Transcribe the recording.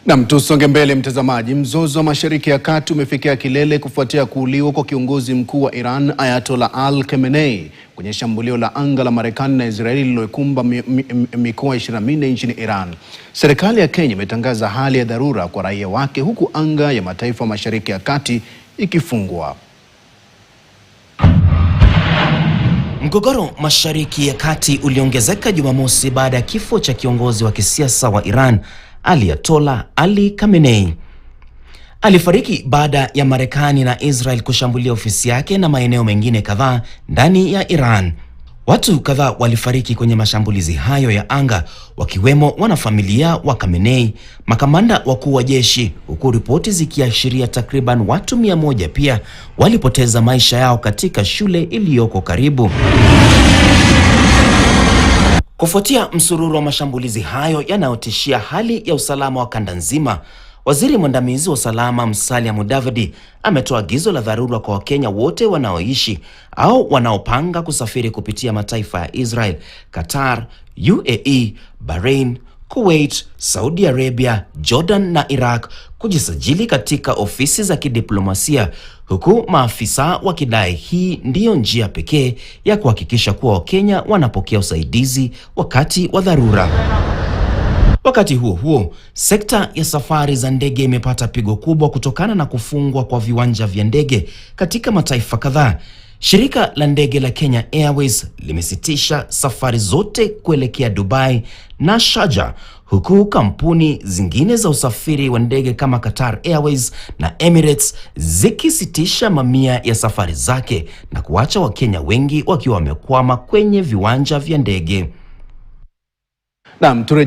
Na tusonge mbele mtazamaji. Mzozo wa Mashariki ya Kati umefikia kilele kufuatia kuuliwa kwa kiongozi mkuu wa Iran Ayatollah Ali Khamenei kwenye shambulio la anga la Marekani na Israeli lililokumba mikoa 24 nchini Iran. Serikali ya Kenya imetangaza hali ya dharura kwa raia wake huku anga ya mataifa Mashariki ya Kati ikifungwa. Mgogoro Mashariki ya Kati uliongezeka Jumamosi baada ya kifo cha kiongozi wa kisiasa wa Iran Ayatollah Ali Khamenei. Alifariki baada ya Marekani na Israel kushambulia ofisi yake na maeneo mengine kadhaa ndani ya Iran. Watu kadhaa walifariki kwenye mashambulizi hayo ya anga, wakiwemo wanafamilia wa Khamenei, makamanda wakuu wa jeshi, huku ripoti zikiashiria takriban watu 100 pia walipoteza maisha yao katika shule iliyoko karibu. Kufuatia msururu wa mashambulizi hayo yanayotishia hali ya usalama wa kanda nzima, Waziri Mwandamizi wa Usalama Musalia Mudavadi ametoa agizo la dharura kwa Wakenya wote wanaoishi au wanaopanga kusafiri kupitia mataifa ya Israel, Qatar, UAE, Bahrain, Kuwait, Saudi Arabia, Jordan na Iraq kujisajili katika ofisi za kidiplomasia, huku maafisa wakidai hii ndiyo njia pekee ya kuhakikisha kuwa Wakenya wanapokea usaidizi wakati wa dharura. Wakati huo huo, sekta ya safari za ndege imepata pigo kubwa kutokana na kufungwa kwa viwanja vya ndege katika mataifa kadhaa. Shirika la ndege la Kenya Airways limesitisha safari zote kuelekea Dubai na Sharjah, huku kampuni zingine za usafiri wa ndege kama Qatar Airways na Emirates zikisitisha mamia ya safari zake na kuacha Wakenya wengi wakiwa wamekwama kwenye viwanja vya ndege.